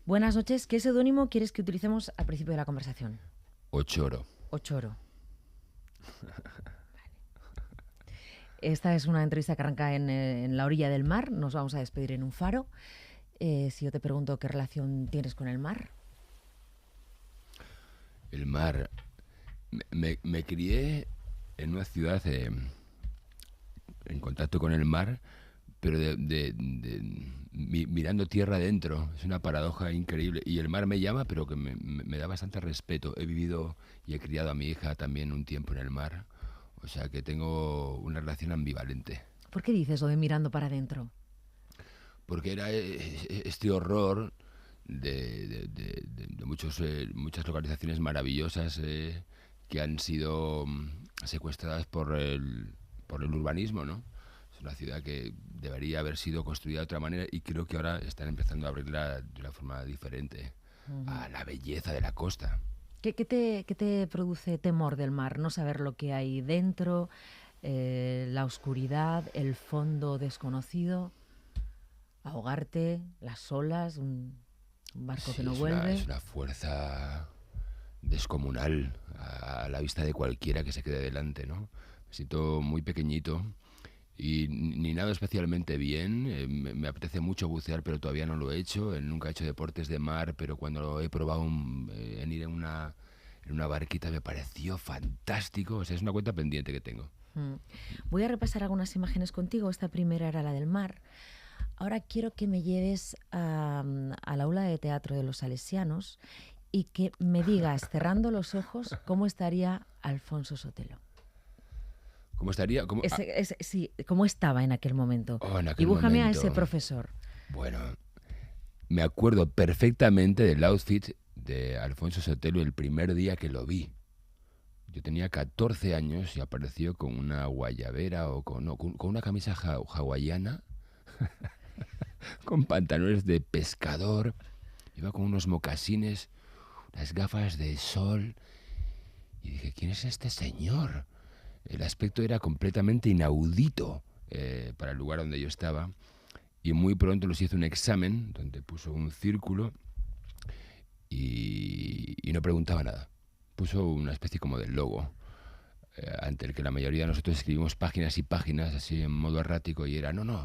Buenas noches. ¿Qué seudónimo quieres que utilicemos al principio de la conversación? Ochoro. Ochoro. Esta es una entrevista que arranca en la orilla del mar. Nos vamos a despedir en un faro. Si yo te pregunto qué relación tienes con el mar. El mar. Me crié en una ciudad en contacto con el mar, pero mirando tierra adentro. Es una paradoja increíble. Y el mar me llama, pero que me da bastante respeto. He vivido y he criado a mi hija también un tiempo en el mar. O sea que tengo una relación ambivalente. ¿Por qué dices lo de mirando para adentro? Porque era este horror de muchas localizaciones maravillosas que han sido secuestradas por el urbanismo, ¿no? Es una ciudad que debería haber sido construida de otra manera y creo que ahora están empezando a abrirla de una forma diferente a la belleza de la costa. ¿Qué te produce temor del mar? No saber lo que hay dentro, la oscuridad, el fondo desconocido, ahogarte, las olas, un barco que Sí, no vuelve. es una fuerza descomunal a la vista de cualquiera que se quede delante, ¿no? Me siento muy pequeñito y ni nada especialmente bien. Me apetece mucho bucear, pero todavía no lo he hecho. Nunca he hecho deportes de mar, pero cuando lo he probado en ir en una barquita me pareció fantástico. O sea, es una cuenta pendiente que tengo. Mm. Voy a repasar algunas imágenes contigo. Esta primera era la del mar. Ahora quiero que me lleves al aula de teatro de los Salesianos y que me digas, cerrando los ojos, cómo estaría Alfonso Sotelo. ¿Cómo estaría? Sí, cómo estaba en aquel momento. Oh, en aquel Dibújame a ese momento. profesor. Bueno, me acuerdo perfectamente del outfit de Alfonso Sotelo el primer día que lo vi. Yo tenía 14 años y apareció con una guayabera o con una camisa hawaiana, con pantalones de pescador, iba con unos mocasines, unas gafas de sol. Y dije, ¿quién es este señor? El aspecto era completamente inaudito para el lugar donde yo estaba. Y muy pronto los hizo un examen donde puso un círculo y no preguntaba nada. Puso una especie como de logo ante el que la mayoría de nosotros escribimos páginas y páginas así en modo errático y era, no,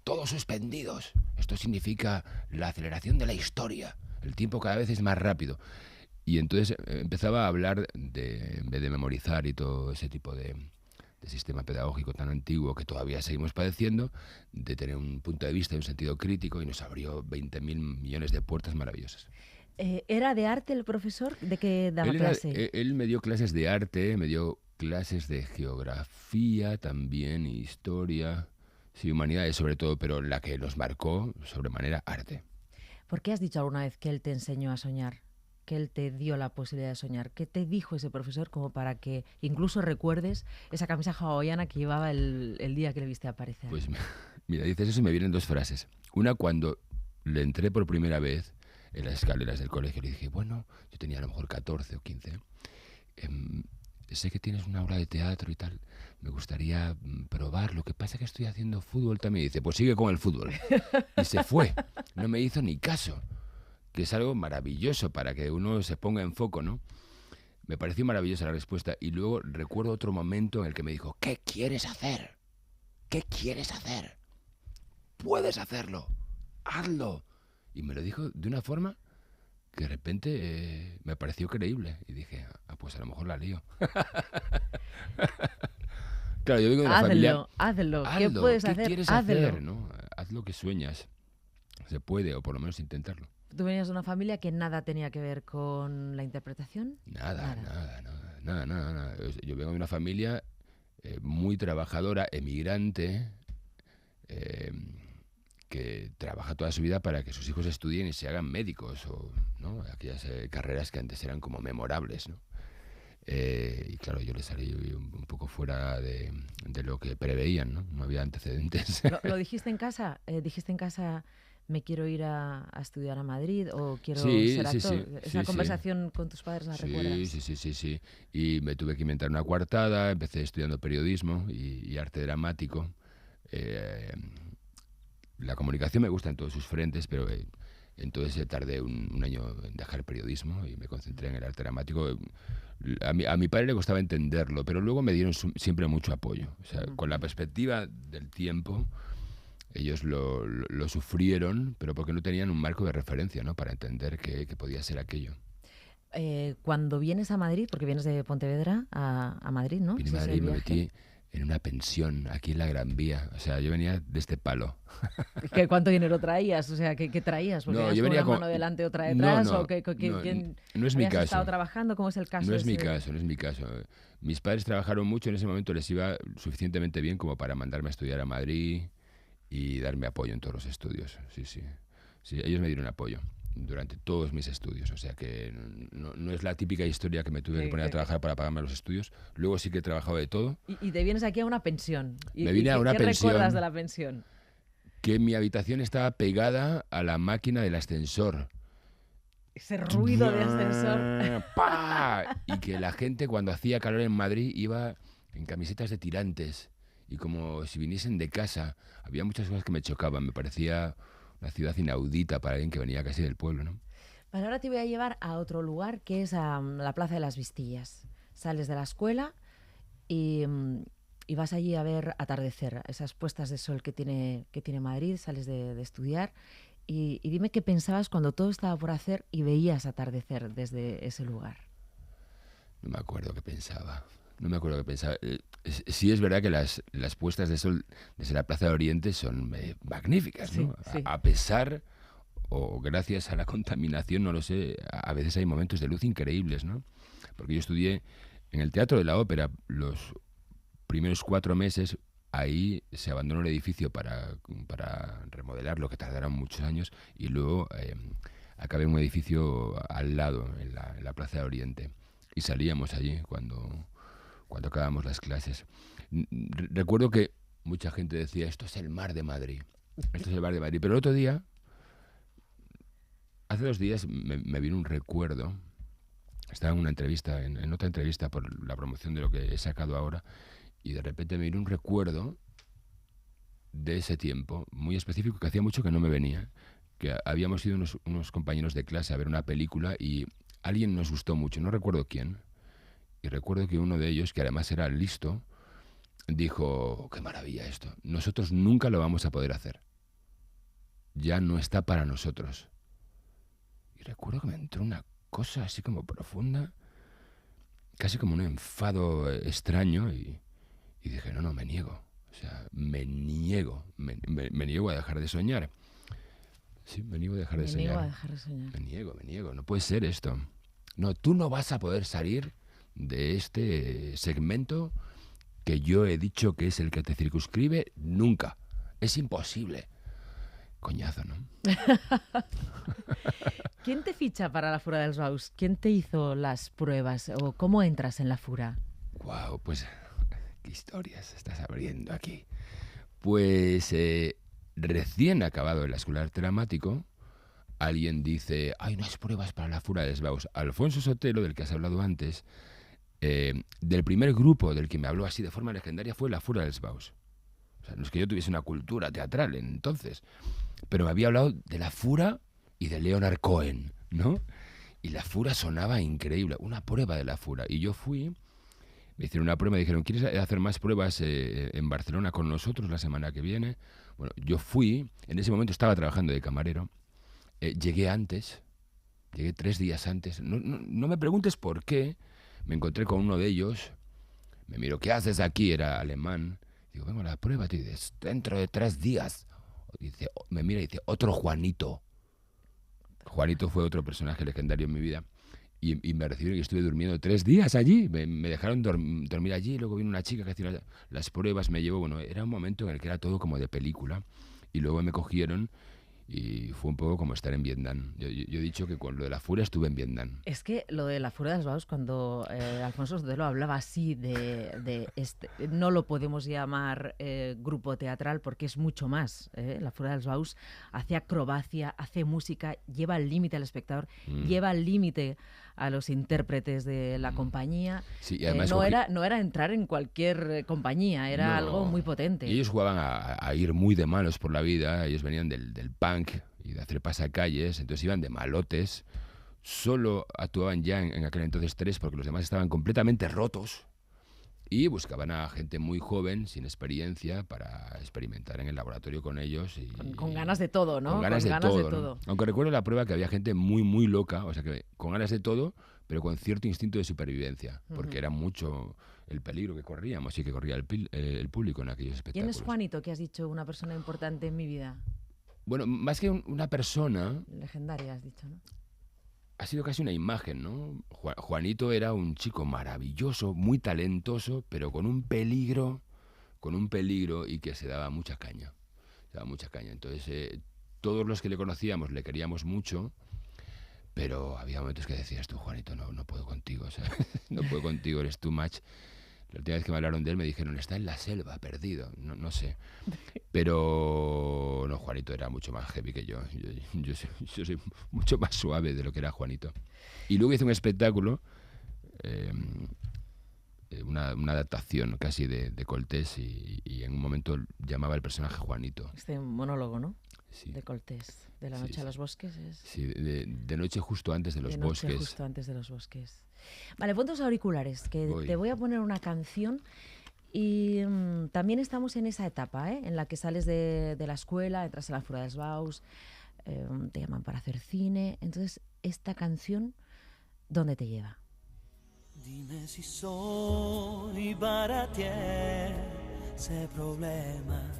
todos suspendidos. Esto significa la aceleración de la historia. El tiempo cada vez es más rápido. Y entonces empezaba a hablar en vez de memorizar y todo ese tipo de sistema pedagógico tan antiguo que todavía seguimos padeciendo, de tener un punto de vista y un sentido crítico y nos abrió 20.000 millones de puertas maravillosas. ¿Era de arte el profesor? ¿De qué daba clase? Él me dio clases de arte, me dio clases de geografía también, historia, sí, humanidades sobre todo, pero la que nos marcó sobremanera arte. ¿Por qué has dicho alguna vez que él te enseñó a soñar? Que él te dio la posibilidad de soñar. ¿Qué te dijo ese profesor como para que incluso recuerdes esa camisa hawaiana que llevaba el día que le viste aparecer? Pues mira, dices eso y me vienen dos frases. Una, cuando le entré por primera vez en las escaleras del colegio, le dije, bueno, yo tenía a lo mejor 14 o 15, sé que tienes una obra de teatro y tal, me gustaría probar, lo que pasa es que estoy haciendo fútbol también. Y dice, pues sigue con el fútbol. Y se fue, no me hizo ni caso, que es algo maravilloso para que uno se ponga en foco, ¿no? Me pareció maravillosa la respuesta y luego recuerdo otro momento en el que me dijo, ¿qué quieres hacer? ¿Qué quieres hacer? Puedes hacerlo, hazlo. Y me lo dijo de una forma que de repente me pareció creíble. Y dije, pues a lo mejor la lío. Claro, yo vengo de una familia... Hazlo. ¿Qué Hazlo, puedes ¿qué hacer? quieres Hazlo. hacer? ¿No? Haz lo que sueñas. Se puede, o por lo menos intentarlo. ¿Tú venías de una familia que nada tenía que ver con la interpretación? Nada, nada. Yo vengo de una familia muy trabajadora, emigrante, eh, que trabaja toda su vida para que sus hijos estudien y se hagan médicos o ¿no? Aquellas carreras que antes eran como memorables, ¿no? Y claro, yo le salí un poco fuera de lo que preveían, ¿no? No había antecedentes. ¿Lo dijiste en casa? ¿Dijiste en casa, me quiero ir a estudiar a Madrid o quiero Sí, ser sí, actor? sí, ¿Esa sí, sí. conversación con tus padres la Sí, recuerdas? sí, sí, sí, sí. Y me tuve que inventar una coartada, empecé estudiando periodismo y arte dramático. Eh, la comunicación me gusta en todos sus frentes, pero Entonces tardé un año en dejar el periodismo y me concentré en el arte dramático. A mi padre le costaba entenderlo, pero luego me dieron siempre mucho apoyo. O sea, con la perspectiva del tiempo, ellos lo sufrieron, pero porque no tenían un marco de referencia, ¿no? Para entender que podía ser aquello. Cuando vienes a Madrid, porque vienes de Pontevedra a Madrid, ¿no? Vine a Madrid, me metí en una pensión aquí en la Gran Vía. O sea, yo venía de este palo. ¿Cuánto dinero traías? O sea, ¿qué traías? Porque no, yo venía con una mano delante, otra detrás. No, ¿O quién no es mi caso. estado trabajando? ¿Cómo es el caso? No es mi caso, no es mi caso. Mis padres trabajaron mucho, en ese momento les iba suficientemente bien como para mandarme a estudiar a Madrid y darme apoyo en todos los estudios. Sí, ellos me dieron apoyo durante todos mis estudios, o sea que no es la típica historia que me tuve que poner a trabajar para pagarme los estudios. Luego sí que he trabajado de todo. Y te vienes aquí a una pensión. Me vine a una pensión. ¿Qué recuerdas de la pensión? Que mi habitación estaba pegada a la máquina del ascensor. Ese ruido de ascensor. ¡Pah! Y que la gente cuando hacía calor en Madrid iba en camisetas de tirantes y como si viniesen de casa. Había muchas cosas que me chocaban, me parecía una ciudad inaudita para alguien que venía casi del pueblo, ¿no? Vale, ahora te voy a llevar a otro lugar que es la Plaza de las Vistillas. Sales de la escuela y vas allí a ver atardecer, esas puestas de sol que tiene Madrid, sales de estudiar. Y dime qué pensabas cuando todo estaba por hacer y veías atardecer desde ese lugar. No me acuerdo qué pensaba. Sí es verdad que las puestas de sol desde la Plaza de Oriente son magníficas, ¿no? Sí. A pesar o gracias a la contaminación, no lo sé, a veces hay momentos de luz increíbles, ¿no? Porque yo estudié en el Teatro de la Ópera los primeros 4 meses. Ahí se abandonó el edificio para remodelarlo, que tardaron muchos años, y luego acabé en un edificio al lado, en la Plaza de Oriente. Y salíamos allí cuando acabamos las clases. Recuerdo que mucha gente decía, esto es el mar de Madrid. Esto es el mar de Madrid. Pero el otro día, hace 2 días, me vino un recuerdo. Estaba en una entrevista, en otra entrevista por la promoción de lo que he sacado ahora, y de repente me vino un recuerdo de ese tiempo, muy específico, que hacía mucho que no me venía. Que habíamos ido unos compañeros de clase a ver una película y alguien nos gustó mucho, no recuerdo quién. Y recuerdo que uno de ellos, que además era listo, dijo, qué maravilla esto, nosotros nunca lo vamos a poder hacer. Ya no está para nosotros. Y recuerdo que me entró una cosa así como profunda, casi como un enfado extraño, y dije, no, me niego. O sea, me niego a dejar de soñar. Sí, me niego a dejar de soñar. Me niego a dejar de soñar. Me niego, no puede ser esto. No, tú no vas a poder salir de este segmento que yo he dicho que es el que te circunscribe nunca. Es imposible. Coñazo, ¿no? ¿Quién te ficha para la Fura dels Baus? ¿Quién te hizo las pruebas? ¿O cómo entras en la Fura? Guau, pues qué historias estás abriendo aquí. Pues recién acabado en la Escuela de Arte Dramático, alguien dice, hay unas pruebas para la Fura dels Baus. Alfonso Sotelo, del que has hablado antes, del primer grupo del que me habló así de forma legendaria fue la Fura dels Baus. O sea, no es que yo tuviese una cultura teatral entonces, pero me había hablado de la Fura y de Leonard Cohen, ¿no? Y la Fura sonaba increíble, una prueba de la Fura. Y yo fui, me hicieron una prueba, me dijeron, ¿quieres hacer más pruebas en Barcelona con nosotros la semana que viene? Bueno, yo fui, en ese momento estaba trabajando de camarero, llegué 3 días antes, no me preguntes por qué, me encontré con uno de ellos, me miró, ¿qué haces aquí? Era alemán. Digo, vengo a la prueba, tío, dentro de 3 días. Dice, me mira y dice, otro Juanito. Juanito fue otro personaje legendario en mi vida. Y me recibieron y estuve durmiendo 3 días allí. Me dejaron dormir allí. Luego vino una chica que hacía las pruebas, me llevó. Bueno, era un momento en el que era todo como de película. Y luego me cogieron y fue un poco como estar en Vietnam. Yo he dicho que con lo de la Fura estuve en Vietnam. Es que lo de la Fura dels Baus, cuando Alfonso Sotelo hablaba así no lo podemos llamar grupo teatral porque es mucho más. La Fura dels Baus hace acrobacia, hace música, lleva al límite al espectador, lleva al límite a los intérpretes de la compañía. Sí, y además no era entrar en cualquier compañía, era algo muy potente. Y ellos jugaban a ir muy de malos por la vida, ellos venían del punk y de hacer pasacalles, entonces iban de malotes. Solo actuaban ya en aquel entonces 3 porque los demás estaban completamente rotos y buscaban a gente muy joven, sin experiencia, para experimentar en el laboratorio con ellos. Con ganas de todo, ¿no? Con ganas de todo, ¿no? todo. Aunque recuerdo la prueba que había gente muy, muy loca, o sea, que con ganas de todo, pero con cierto instinto de supervivencia, porque era mucho el peligro que corríamos y que corría el público en aquellos espectáculos. ¿Quién es Juanito, que has dicho, una persona importante en mi vida? Bueno, más que una persona... Legendaria, has dicho, ¿no? Ha sido casi una imagen, ¿no? Juanito era un chico maravilloso, muy talentoso, pero con un peligro y que se daba mucha caña. Entonces, todos los que le conocíamos le queríamos mucho, pero había momentos que decías tú, Juanito, no puedo contigo, o sea, no puedo contigo, eres too much. La última vez que me hablaron de él me dijeron, está en la selva, perdido, no sé. Pero no, Juanito era mucho más heavy que yo. Yo soy mucho más suave de lo que era Juanito. Y luego hice un espectáculo, una adaptación casi de Coltés, y en un momento llamaba al personaje Juanito. Este monólogo, ¿no? Sí. De Coltés, de la noche a los bosques. Sí, de noche justo antes de los bosques. De noche justo antes de los bosques. Vale, pon tus auriculares, que te voy a poner una canción. Y también estamos en esa etapa, en la que sales de la escuela, entras a la Fura dels Baus, te llaman para hacer cine. Entonces, esta canción, ¿dónde te lleva? Dime si soy para ti ese problema.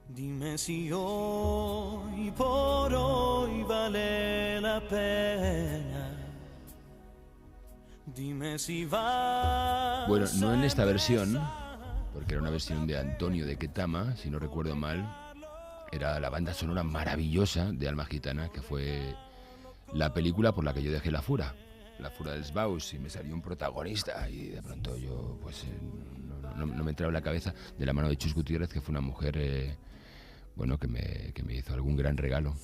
Dime si hoy por hoy vale la pena. Dime si vas. Bueno, no en esta versión, porque era una versión de Antonio de Ketama, si no recuerdo mal. Era la banda sonora maravillosa de Alma Gitana, que fue la película por la que yo dejé la Fura dels Baus, y me salió un protagonista, y de pronto yo pues no me entraba en la cabeza, de la mano de Chus Gutiérrez, que fue una mujer bueno, que me hizo algún gran regalo.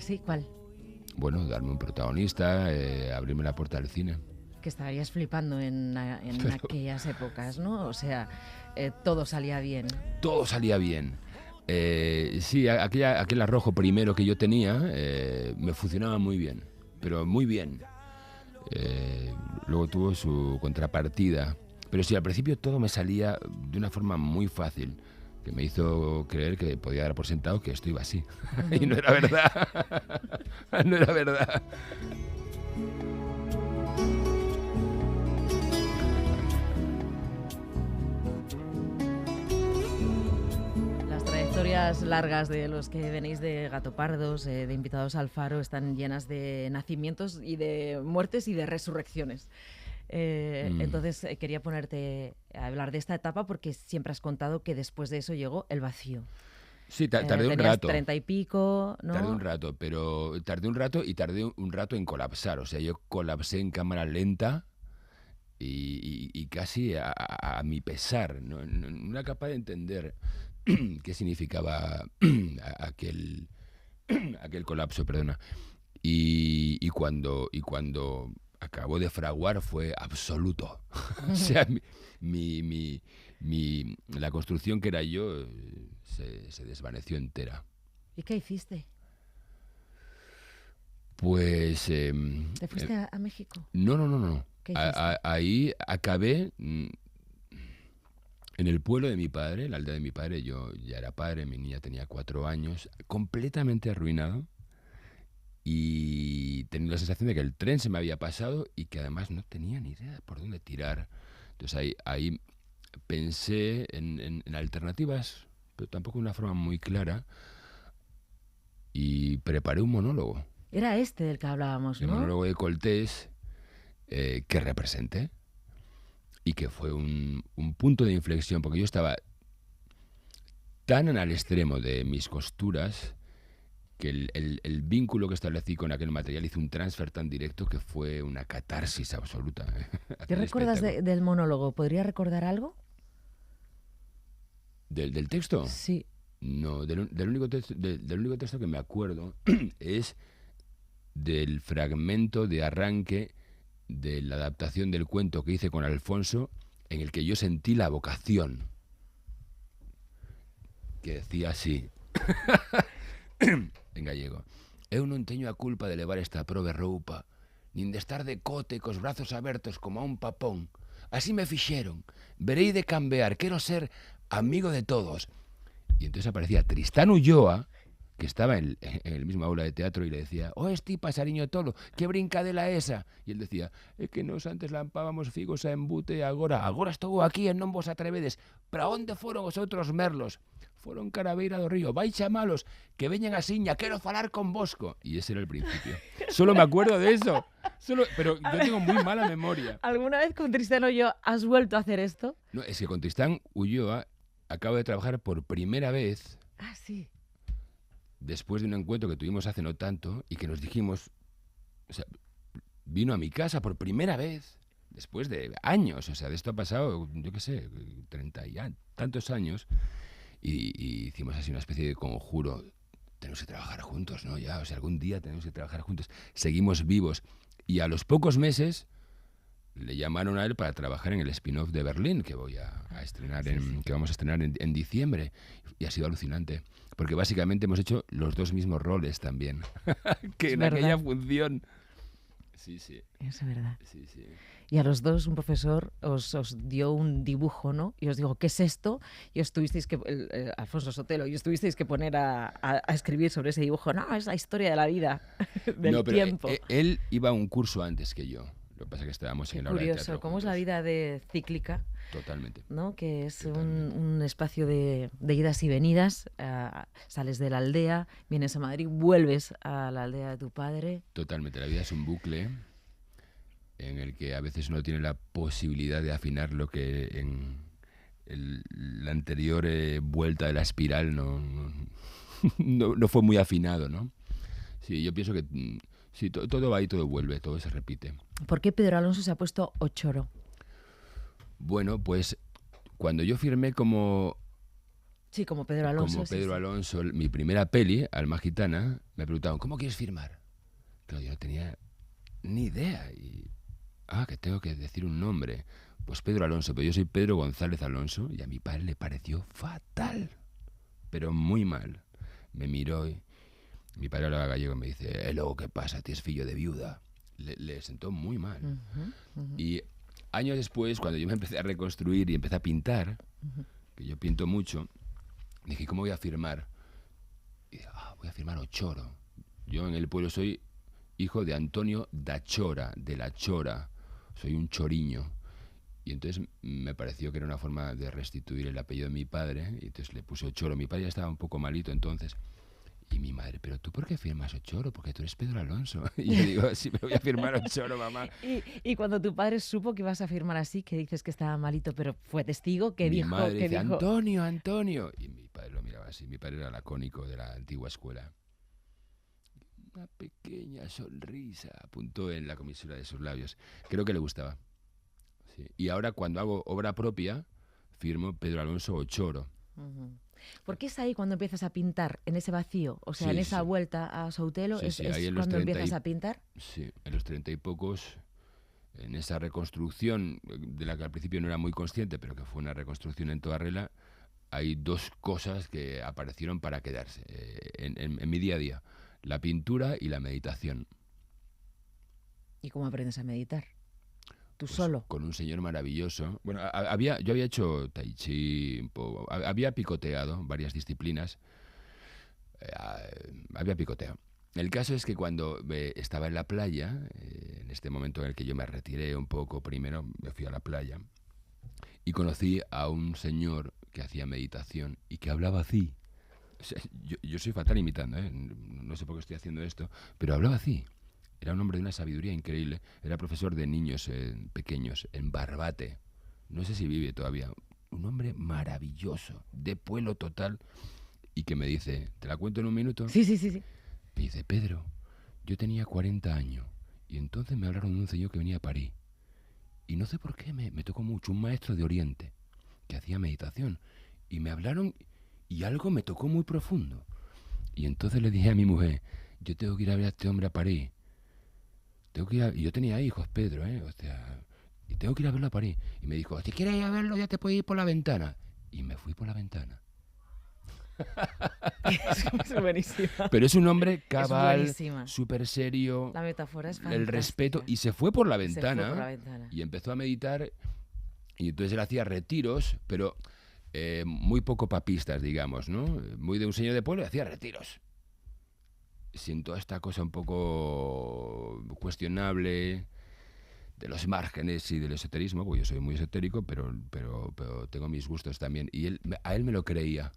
¿Sí? ¿Cuál? Bueno, darme un protagonista, abrirme la puerta del cine. Que estarías flipando en aquellas épocas, ¿no? O sea, todo salía bien. Todo salía bien. Sí, aquel arrojo primero que yo tenía me funcionaba muy bien, pero muy bien. Luego tuvo su contrapartida. Pero sí, al principio todo me salía de una forma muy fácil, que me hizo creer que podía dar por sentado que esto iba así. Y no era verdad. No era verdad. Las trayectorias largas de los que venís de Gatopardos, de Invitados al Faro, están llenas de nacimientos y de muertes y de resurrecciones. Entonces quería ponerte a hablar de esta etapa porque siempre has contado que después de eso llegó el vacío. Sí, tardé un rato. 30 y pico, ¿no? Tardé un rato en colapsar. O sea, yo colapsé en cámara lenta y casi a mi pesar. No era capaz de entender qué significaba aquel colapso, perdona. Y cuando acabó de fraguar fue absoluto. O sea, la construcción que era yo se desvaneció entera. ¿Y qué hiciste? Pues... ¿Te fuiste a México? No. ¿Qué hiciste? Ahí acabé en el pueblo de mi padre, la aldea de mi padre. Yo ya era padre, mi niña tenía 4 años, completamente arruinado. Y tenía la sensación de que el tren se me había pasado y que además no tenía ni idea de por dónde tirar. Entonces ahí pensé en alternativas, pero tampoco de una forma muy clara, y preparé un monólogo. Era este del que hablábamos, ¿no? El monólogo de Coltés, que representé y que fue un punto de inflexión, porque yo estaba tan al extremo de mis costuras que el vínculo que establecí con aquel material hizo un transfer tan directo que fue una catarsis absoluta. ¿Qué recuerdas del monólogo? ¿Podrías recordar algo? ¿Del texto? Sí. No, del único texto que me acuerdo es del fragmento de arranque de la adaptación del cuento que hice con Alfonso, en el que yo sentí la vocación, que decía así: en gallego. Eu non teño a culpa de levar esta prove roupa, nin de estar de cote cos brazos abertos como a un papón. Así me fixeron. Verei de cambiar, quero ser amigo de todos. Y entonces aparecía Tristán Ulloa, que estaba en el mismo aula de teatro, y le decía: «Oh, esti pasariño tolo, que brincadela esa». Y él decía: «É que nos antes lampábamos figos a embute, agora estou aquí e non vos atrevedes. Para onde foron os outros merlos? Foron cara a beira do río, vai chamalos, que veñan a Siña, quero falar con Bosco». Y ese era el principio. Solo me acuerdo de eso. Pero yo tengo muy mala memoria. ¿Alguna vez con Tristán Ulloa has vuelto a hacer esto? No, es que con Tristán Ulloa acabo de trabajar por primera vez. Ah, sí. Después de un encuentro que tuvimos hace no tanto y que nos dijimos, o sea, vino a mi casa por primera vez, después de años, o sea, de esto ha pasado, yo qué sé, 30 y tantos años, y hicimos así una especie de conjuro. Tenemos que trabajar juntos, ¿no? Ya, o sea, algún día tenemos que trabajar juntos. Seguimos vivos. Y a los pocos meses le llamaron a él para trabajar en el spin-off de Berlín, que voy a estrenar que vamos a estrenar en diciembre. Y ha sido alucinante, porque básicamente hemos hecho los dos mismos roles también, que en aquella función. Sí, sí. Es verdad. Sí, sí. Y a los dos un profesor os dio un dibujo, ¿no? Y os dijo, ¿qué es esto? Y os tuvisteis que, Alfonso Sotelo, y os tuvisteis que poner a escribir sobre ese dibujo. No, es la historia de la vida, del tiempo. Él iba a un curso antes que yo. Lo que pasa es que estábamos en la hora de teatro. Curioso, cómo es la vida cíclica. Totalmente. ¿No? Que es un espacio de idas y venidas. Sales de la aldea, vienes a Madrid, vuelves a la aldea de tu padre. Totalmente. La vida es un bucle en el que a veces uno tiene la posibilidad de afinar lo que en la anterior vuelta de la espiral no fue muy afinado, ¿no? Sí, yo pienso que sí, todo va y todo vuelve, todo se repite. ¿Por qué Pedro Alonso se ha puesto Ochoro? Bueno, pues cuando yo firmé como Pedro Alonso. Como Pedro Alonso, mi primera peli, Alma Gitana, me preguntaban, ¿cómo quieres firmar? Claro, yo no tenía ni idea. Que tengo que decir un nombre. Pues Pedro Alonso, pero yo soy Pedro González Alonso, y a mi padre le pareció fatal, pero muy mal. Me miró y mi padre hablaba gallego y me dice, luego, ¿qué pasa? Tienes fillo de viuda. Le sentó muy mal. Y años después, cuando yo me empecé a reconstruir y empecé a pintar, que yo pinto mucho, dije, ¿cómo voy a firmar? Y dije, voy a firmar Ochoro. Yo en el pueblo soy hijo de Antonio da Chora, de la Chora. Soy un choriño. Y entonces me pareció que era una forma de restituir el apellido de mi padre, y entonces le puse Ochoro. Mi padre ya estaba un poco malito entonces. Y mi madre, ¿pero tú por qué firmas Ochoro? Porque tú eres Pedro Alonso. Y yo digo, sí, me voy a firmar Ochoro, mamá. Y cuando tu padre supo que ibas a firmar así, que dices que estaba malito, pero fue testigo, que dijo... Mi madre dice, Antonio. Y mi padre lo miraba así. Mi padre era lacónico de la antigua escuela. Una pequeña sonrisa apuntó en la comisura de sus labios. Creo que le gustaba. Sí. Y ahora cuando hago obra propia, firmo Pedro Alonso Ochoro. ¿Por qué es ahí cuando empiezas a pintar, en ese vacío? O sea, en esa vuelta a Sotelo, ¿es cuando empiezas a pintar? Sí, en los 30 y pocos, en esa reconstrucción, de la que al principio no era muy consciente, pero que fue una reconstrucción en toda regla, hay dos cosas que aparecieron para quedarse en mi día a día. La pintura y la meditación. ¿Y cómo aprendes a meditar? ¿Tú pues solo? Con un señor maravilloso. Bueno, yo había hecho tai chi, había picoteado varias disciplinas. Había picoteado. El caso es que cuando estaba en la playa, en este momento en el que yo me retiré un poco, primero me fui a la playa y conocí a un señor que hacía meditación y que hablaba así. O sea, yo soy fatal imitando, no sé por qué estoy haciendo esto, pero hablaba así. Era un hombre de una sabiduría increíble. Era profesor de niños pequeños en Barbate. No sé si vive todavía. Un hombre maravilloso, de pueblo total, y que me dice, ¿te la cuento en un minuto? Sí. Me dice, Pedro, yo tenía 40 años y entonces me hablaron de un señor que venía a París. Y no sé por qué me tocó mucho, un maestro de Oriente que hacía meditación. Y me hablaron y algo me tocó muy profundo. Y entonces le dije a mi mujer, yo tengo que ir a ver a este hombre a París. Y yo tenía hijos, Pedro, o sea, y tengo que ir a verlo a París. Y me dijo, si quieres ir a verlo ya te puedes ir por la ventana. Y me fui por la ventana. Es buenísima. Pero es un hombre Es cabal, buenísima. súper serio, La metáfora es fantástica. el respeto, y se fue por la Se fue ventana, por la ventana. y empezó a meditar, y entonces él hacía retiros, pero muy poco papistas, digamos, ¿no? Muy de un señor de pueblo, y hacía retiros. Sin toda esta cosa un poco cuestionable de los márgenes y del esoterismo, porque yo soy muy esotérico, pero tengo mis gustos también. Y a él me lo creía.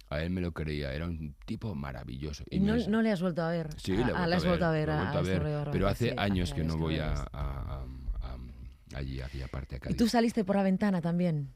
A él me lo creía. Era un tipo maravilloso. ¿Y no le has vuelto a ver? Sí, le he vuelto a ver. a este Rey Barba, Pero hace sí, años que no voy ves. allí, a aquella parte, a ¿Y Cádiz. tú saliste por la ventana también?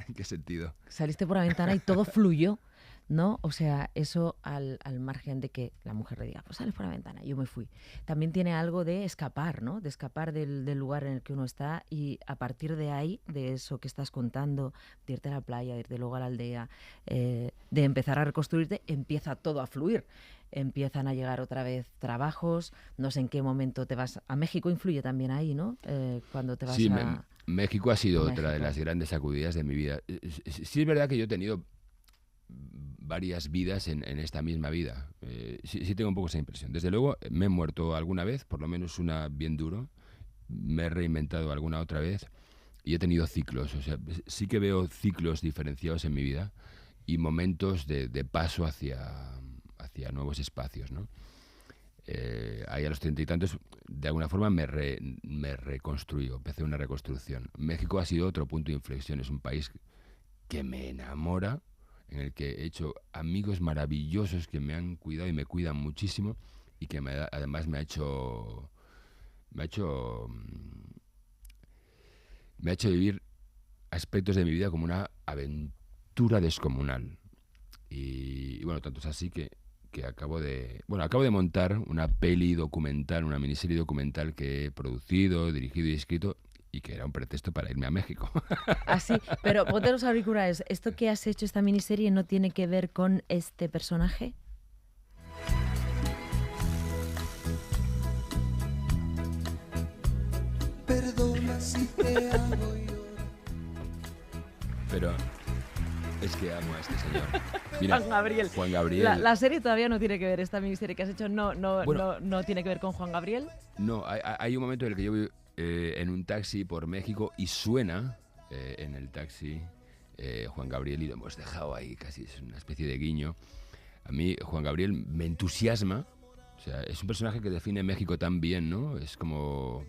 ¿En qué sentido? Saliste por la ventana y todo fluyó, ¿no? O sea, eso al margen de que la mujer le diga, pues sales por la ventana, yo me fui. También tiene algo de escapar, ¿no? De escapar del lugar en el que uno está y a partir de ahí, de eso que estás contando, de irte a la playa, de irte luego a la aldea, de empezar a reconstruirte, empieza todo a fluir. Empiezan a llegar otra vez trabajos, no sé en qué momento te vas a México, influye también ahí, ¿no? Cuando te vas Sí, a... México ha sido otra de México. las grandes sacudidas de mi vida. Sí es verdad que yo he tenido varias vidas en esta misma vida. Sí tengo un poco esa impresión. Desde luego me he muerto alguna vez, por lo menos una bien duro. Me he reinventado alguna otra vez y he tenido ciclos. O sea, sí que veo ciclos diferenciados en mi vida y momentos de paso hacia nuevos espacios, ¿no? Ahí a los 30 y tantos, de alguna forma me reconstruyo, empecé una reconstrucción. México ha sido otro punto de inflexión, es un país que me enamora, en el que he hecho amigos maravillosos que me han cuidado y me cuidan muchísimo y que además me ha hecho vivir aspectos de mi vida como una aventura descomunal. Y bueno, tanto es así que acabo de montar una peli documental, una miniserie documental que he producido, dirigido y escrito, y que era un pretexto para irme a México. Así, pero ponte los auriculares. ¿Esto que has hecho, esta miniserie, no tiene que ver con este personaje? Perdona si te hago llorar. Pero es que amo a este señor. Mira, Juan Gabriel. La serie todavía no tiene que ver, esta miniserie que has hecho no tiene que ver con Juan Gabriel. No, hay un momento en el que yo voy en un taxi por México y suena en el taxi Juan Gabriel y lo hemos dejado ahí, casi es una especie de guiño. A mí Juan Gabriel me entusiasma, o sea, es un personaje que define México tan bien, ¿no? Es como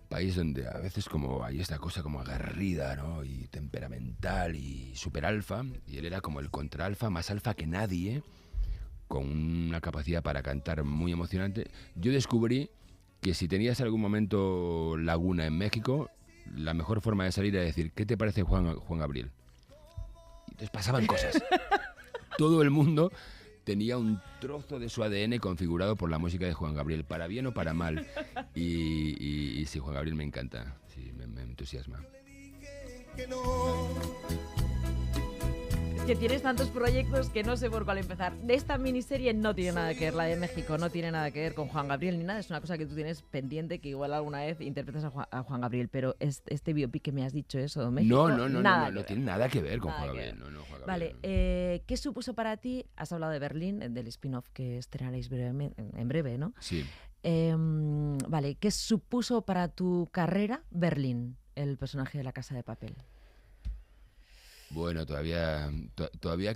país donde a veces como hay esta cosa como aguerrida, ¿no? Y temperamental y super alfa, y él era como el contraalfa, más alfa que nadie, con una capacidad para cantar muy emocionante. Yo descubrí que si tenías algún momento laguna en México, la mejor forma de salir era decir, ¿qué te parece Juan Gabriel? Y entonces pasaban cosas. Todo el mundo tenía un trozo de su ADN configurado por la música de Juan Gabriel, para bien o para mal. Y sí, Juan Gabriel me encanta, sí, me entusiasma. Que tienes tantos proyectos que no sé por cuál empezar. De esta miniserie no tiene nada que ver, la de México no tiene nada que ver con Juan Gabriel ni nada, es una cosa que tú tienes pendiente, que igual alguna vez interpretas a Juan Gabriel, pero este biopic que me has dicho eso, México, no tiene nada que ver con Juan Gabriel. No, Juan Gabriel. Vale, ¿qué supuso para ti? Has hablado de Berlín, del spin-off que estrenaréis en breve, ¿no? Sí. Vale, ¿qué supuso para tu carrera Berlín, el personaje de La Casa de Papel? Bueno, todavía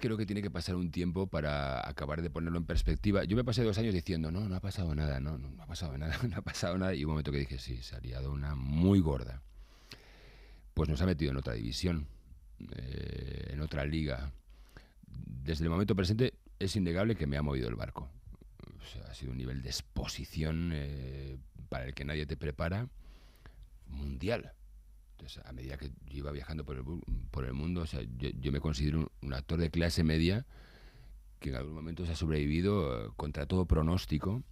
creo que tiene que pasar un tiempo para acabar de ponerlo en perspectiva. Yo me pasé 2 años diciendo, no ha pasado nada, no ha pasado nada. Y un momento que dije, sí, se ha liado una muy gorda. Pues nos ha metido en otra división, en otra liga. Desde el momento presente es innegable que me ha movido el barco. O sea, ha sido un nivel de exposición para el que nadie te prepara, mundial. Entonces, a medida que yo iba viajando por el mundo, o sea, yo me considero un actor de clase media que en algún momento se ha sobrevivido contra todo pronóstico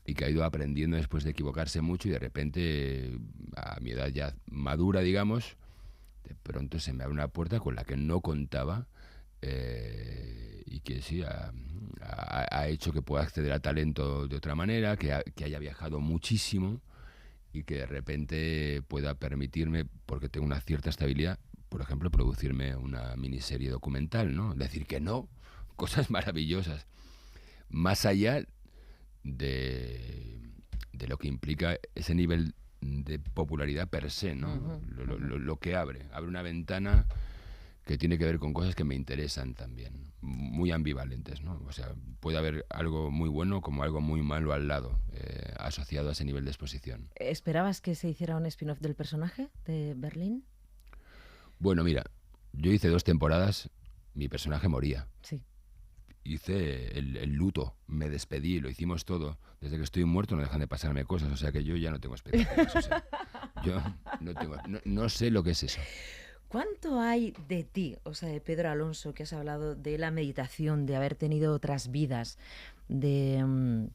y que ha ido aprendiendo después de equivocarse mucho y de repente, a mi edad ya madura, digamos, de pronto se me abre una puerta con la que no contaba y que sí, ha hecho que pueda acceder al talento de otra manera, que haya viajado muchísimo y que de repente pueda permitirme, porque tengo una cierta estabilidad, por ejemplo, producirme una miniserie documental, ¿no? Decir que no, cosas maravillosas. Más allá de lo que implica ese nivel de popularidad per se, ¿no? Lo que abre una ventana que tiene que ver con cosas que me interesan también, muy ambivalentes, ¿no? O sea, puede haber algo muy bueno como algo muy malo al lado, asociado a ese nivel de exposición. ¿Esperabas que se hiciera un spin-off del personaje de Berlín? Bueno, mira, yo hice 2 temporadas, mi personaje moría. Sí. Hice el luto, me despedí, lo hicimos todo. Desde que estoy muerto no dejan de pasarme cosas, o sea que yo ya no tengo expectativas. O sea, yo no sé lo que es eso. ¿Cuánto hay de ti, o sea, de Pedro Alonso, que has hablado de la meditación, de haber tenido otras vidas, de...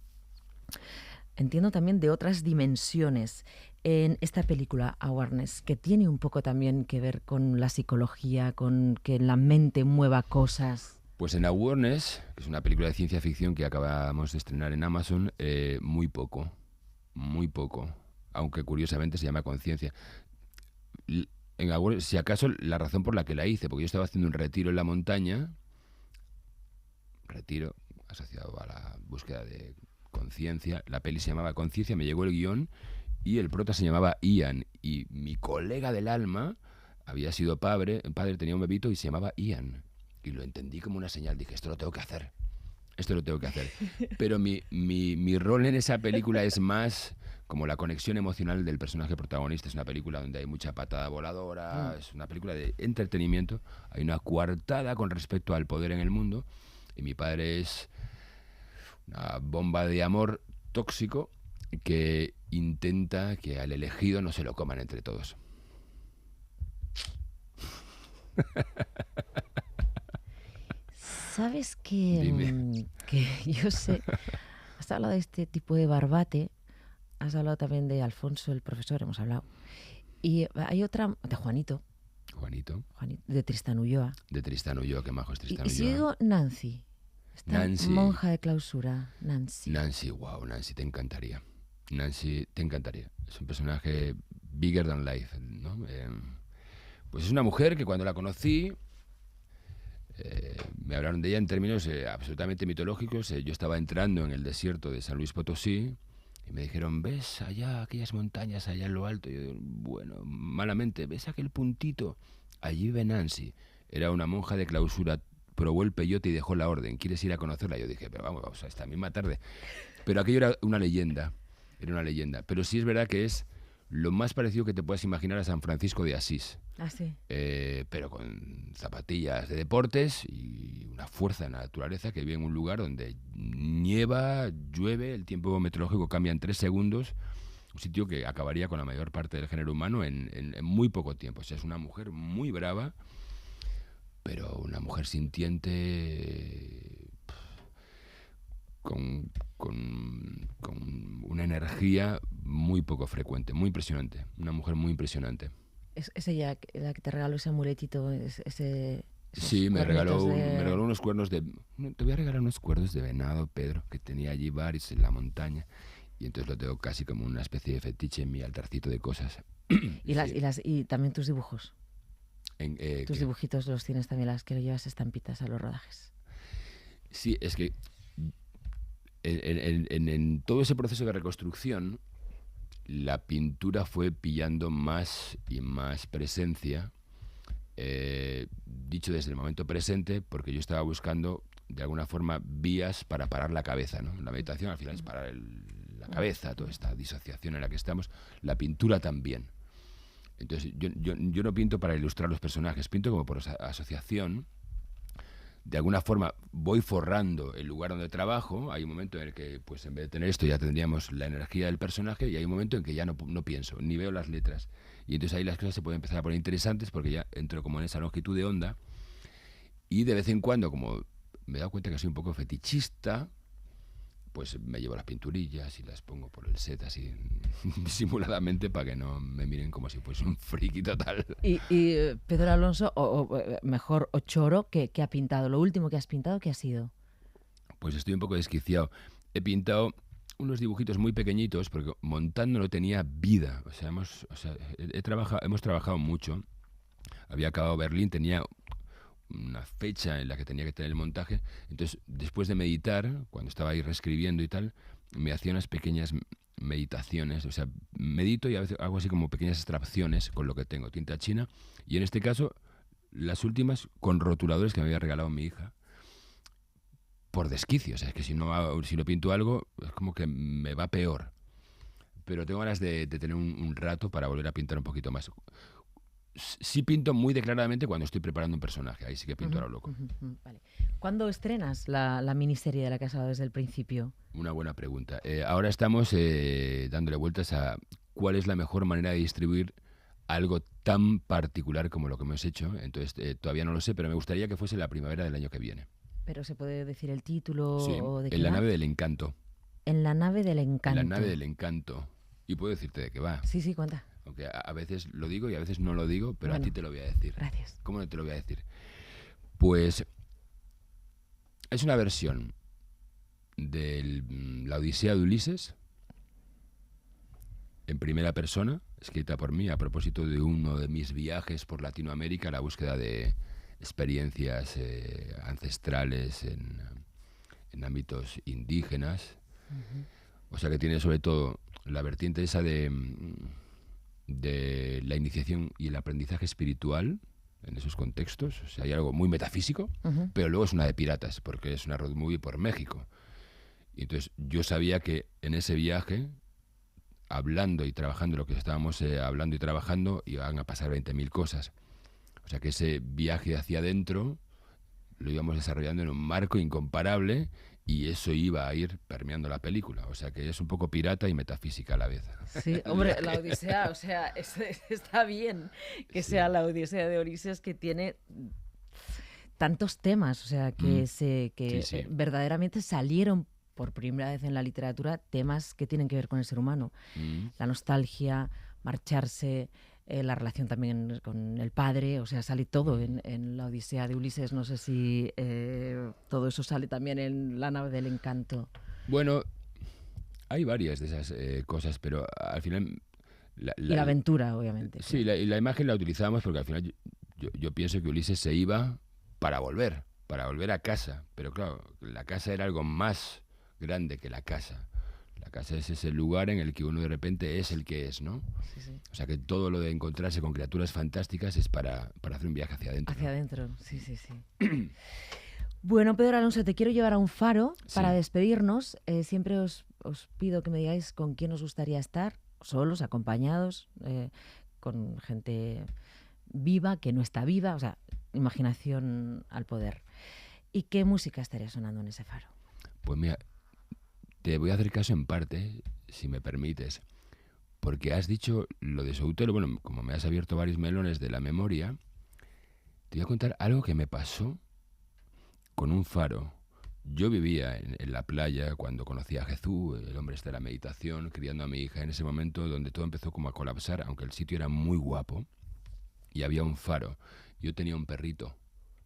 entiendo también de otras dimensiones en esta película, Awareness, que tiene un poco también que ver con la psicología, con que la mente mueva cosas? Pues en Awareness, que es una película de ciencia ficción que acabamos de estrenar en Amazon, muy poco, aunque curiosamente se llama Conciencia. En Awareness, si acaso, la razón por la que la hice, porque yo estaba haciendo un retiro en la montaña, retiro asociado a la búsqueda de conciencia, la peli se llamaba Conciencia, me llegó el guión y el prota se llamaba Ian, y mi colega del alma había sido padre, tenía un bebito y se llamaba Ian. Y lo entendí como una señal, dije, esto lo tengo que hacer. Pero mi rol en esa película es más como la conexión emocional del personaje protagonista. Es una película donde hay mucha patada voladora, es una película de entretenimiento, hay una coartada con respecto al poder en el mundo, y mi padre es una bomba de amor tóxico que intenta que al elegido no se lo coman entre todos. ¿Sabes que yo sé? Has hablado de este tipo de barbate, has hablado también de Alfonso, el profesor, hemos hablado. Y hay otra, de Juanito, de Tristán Ulloa. De Tristán Ulloa, qué majo es Tristán Y Ulloa. si digo Nancy, esta Nancy. monja de clausura, Nancy. Nancy, wow, Nancy, te encantaría. Es un personaje bigger than life, ¿no? Pues es una mujer que cuando la conocí, me hablaron de ella en términos absolutamente mitológicos. Yo estaba entrando en el desierto de San Luis Potosí y me dijeron, ¿ves allá aquellas montañas allá en lo alto? Y yo, bueno, malamente, ¿ves aquel puntito? Allí vive Nancy. Era una monja de clausura, probó el peyote y dejó la orden. ¿Quieres ir a conocerla? Yo dije, pero vamos a esta misma tarde. Pero aquello era una leyenda. Pero sí es verdad que es lo más parecido que te puedas imaginar a San Francisco de Asís. Ah, sí. Pero con zapatillas de deportes y una fuerza en la naturaleza, que vive en un lugar donde nieva, llueve, el tiempo meteorológico cambia en 3 segundos, un sitio que acabaría con la mayor parte del género humano en muy poco tiempo. O sea, es una mujer muy brava, pero una mujer sintiente, con una energía muy poco frecuente, muy impresionante, una mujer muy impresionante. ¿Es ella la que te regaló ese amuletito? Sí, me regaló unos cuernos de... Te voy a regalar unos cuernos de venado, Pedro, que tenía allí varios en la montaña. Y entonces lo tengo casi como una especie de fetiche en mi altarcito de cosas. Y también tus dibujos. Tus ¿qué? dibujitos los tienes también, las que le llevas estampitas a los rodajes. Sí, es que en todo ese proceso de reconstrucción, la pintura fue pillando más y más presencia, dicho desde el momento presente, porque yo estaba buscando de alguna forma vías para parar la cabeza, ¿no? La meditación al final es parar la cabeza, toda esta disociación en la que estamos, la pintura también. Entonces yo no pinto para ilustrar los personajes, pinto como por asociación. De alguna forma voy forrando el lugar donde trabajo. Hay un momento en el que, pues en vez de tener esto, ya tendríamos la energía del personaje, y hay un momento en que ya no pienso, ni veo las letras. Y entonces ahí las cosas se pueden empezar a poner interesantes, porque ya entro como en esa longitud de onda. Y de vez en cuando, como me he dado cuenta que soy un poco fetichista, pues me llevo las pinturillas y las pongo por el set así disimuladamente, para que no me miren como si fuese un friki total. Y Pedro Alonso, o mejor, Ochoro, ¿qué ha pintado? Lo último que has pintado, ¿qué ha sido? Pues estoy un poco desquiciado. He pintado unos dibujitos muy pequeñitos, porque montando no tenía vida. O sea, hemos trabajado mucho. había acabado Berlín, tenía una fecha en la que tenía que tener el montaje. Entonces, después de meditar, cuando estaba ahí reescribiendo y tal, me hacía unas pequeñas meditaciones, o sea, medito y a veces hago así como pequeñas extracciones con lo que tengo, tinta china, y en este caso, las últimas con rotuladores que me había regalado mi hija, por desquicio. O sea, es que si no pinto algo, es como que me va peor. Pero tengo ganas de tener un rato para volver a pintar un poquito más. Sí pinto muy declaradamente cuando estoy preparando un personaje. Ahí sí que pinto a lo loco. Vale. ¿Cuándo estrenas la miniserie de la que has hablado desde el principio? Una buena pregunta. Ahora estamos dándole vueltas a cuál es la mejor manera de distribuir algo tan particular como lo que hemos hecho. Entonces, todavía no lo sé, pero me gustaría que fuese la primavera del año que viene. ¿Pero se puede decir el título? Sí, O de qué En la va? nave del encanto. En la nave del encanto. En la nave del encanto. Y puedo decirte de qué va. Sí, sí, cuenta. Aunque a veces lo digo y a veces no lo digo, pero Bueno, a ti te lo voy a decir. Gracias. ¿Cómo no te lo voy a decir? Pues es una versión de la Odisea de Ulises, en primera persona, escrita por mí a propósito de uno de mis viajes por Latinoamérica, la búsqueda de experiencias ancestrales en ámbitos indígenas. O sea que tiene sobre todo la vertiente esa de la iniciación y el aprendizaje espiritual en esos contextos. O sea, hay algo muy metafísico, pero luego es una de piratas, porque es una road movie por México. Y entonces yo sabía que en ese viaje, hablando y trabajando lo que estábamos hablando y trabajando, iban a pasar 20.000 cosas. O sea que ese viaje hacia adentro lo íbamos desarrollando en un marco incomparable y eso iba a ir permeando la película. O sea que es un poco pirata y metafísica a la vez. Sí, hombre, la Odisea, o sea, está bien que sea la Odisea de Ulises, que tiene tantos temas, o sea, que, Sí. verdaderamente salieron por primera vez en la literatura temas que tienen que ver con el ser humano. La nostalgia, marcharse, la relación también con el padre, o sea, sale todo en la Odisea de Ulises. No sé si todo eso sale también en la nave del encanto. Bueno, hay varias de esas cosas, pero al final... Y la aventura, obviamente. Sí, la imagen la utilizamos porque al final yo pienso que Ulises se iba para volver a casa. Pero claro, la casa era algo más grande que la casa. La casa es ese lugar en el que uno de repente es el que es, ¿no? Sí, sí. O sea que todo lo de encontrarse con criaturas fantásticas es para hacer un viaje hacia adentro. Hacia ¿no? adentro, sí, sí, sí. Bueno, Pedro Alonso, te quiero llevar a un faro para despedirnos. Siempre os pido que me digáis con quién os gustaría estar, solos, acompañados, con gente viva, que no está viva, o sea, imaginación al poder. ¿Y qué música estaría sonando en ese faro? Pues mira, te voy a hacer caso en parte, si me permites, porque has dicho lo de Soutelo. Bueno, como me has abierto varios melones de la memoria, te voy a contar algo que me pasó con un faro. Yo vivía en la playa cuando conocí a Jesús, el hombre de la meditación, criando a mi hija en ese momento donde todo empezó como a colapsar, aunque el sitio era muy guapo y había un faro. Yo tenía un perrito,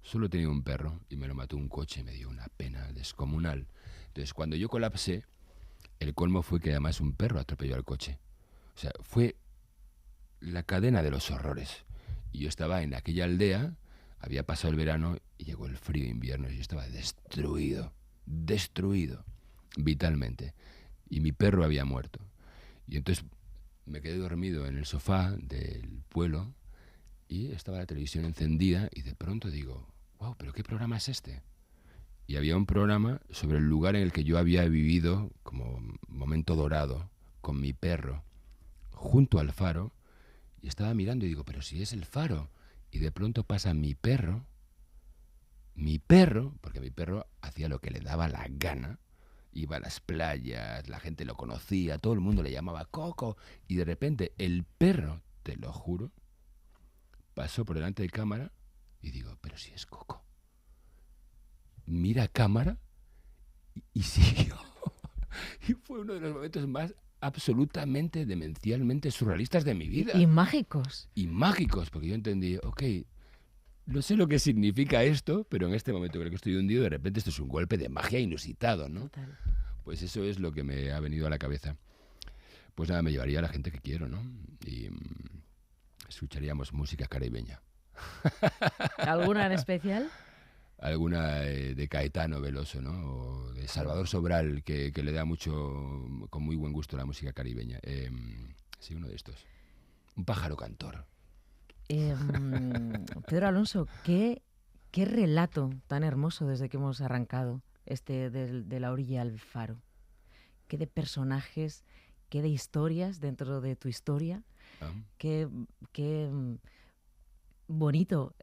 solo tenía un perro y me lo mató un coche y me dio una pena descomunal. Entonces, cuando yo colapsé, el colmo fue que además un perro atropelló al coche. O sea, fue la cadena de los horrores. Y yo estaba en aquella aldea, había pasado el verano y llegó el frío invierno y yo estaba destruido, vitalmente. Y mi perro había muerto. Y entonces me quedé dormido en el sofá del pueblo y estaba la televisión encendida y de pronto digo, wow, ¿pero qué programa es este? Y había un programa sobre el lugar en el que yo había vivido como momento dorado con mi perro junto al faro y estaba mirando y digo, pero si es el faro. Y de pronto pasa mi perro, porque mi perro hacía lo que le daba la gana, iba a las playas, la gente lo conocía, todo el mundo le llamaba Coco y de repente el perro, te lo juro, pasó por delante de cámara y digo, pero si es Coco. Mira cámara y siguió. Y fue uno de los momentos más absolutamente demencialmente surrealistas de mi vida. Y mágicos. Y mágicos, porque yo entendí, ok, no sé lo que significa esto, pero en este momento creo que estoy hundido, de repente esto es un golpe de magia inusitado, ¿no? Total. Pues eso es lo que me ha venido a la cabeza. Pues nada, me llevaría a la gente que quiero, ¿no? Y escucharíamos música caribeña. ¿Alguna en especial? Alguna de Caetano Veloso, ¿no? O de Salvador Sobral, que le da mucho, con muy buen gusto, la música caribeña. Sí, uno de estos. Un pájaro cantor. Pedro Alonso, qué relato tan hermoso desde que hemos arrancado de la orilla al faro. Qué de personajes, qué de historias dentro de tu historia. Qué bonito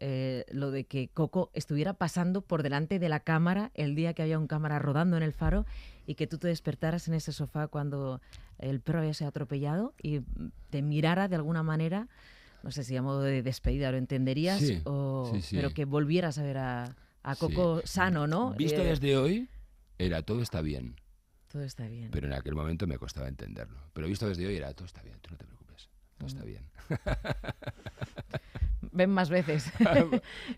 lo de que Coco estuviera pasando por delante de la cámara el día que había un cámara rodando en el faro y que tú te despertaras en ese sofá cuando el perro había sido atropellado y te mirara de alguna manera, no sé si a modo de despedida lo entenderías, Sí. Pero que volvieras a ver a Coco sano, ¿no? Visto desde hoy, era todo está bien. Todo está bien. Pero en aquel momento me costaba entenderlo. Pero visto desde hoy era todo está bien, tú no te preocupes, todo está bien. Ven más veces.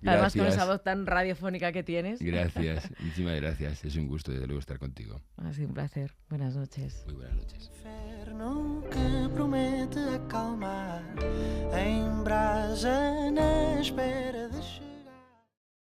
Además con esa voz tan radiofónica que tienes. Gracias, muchísimas gracias. Es un gusto desde luego estar contigo. Ha sido un placer. Buenas noches. Muy buenas noches. Inferno que promete acalmar em brasa na espera.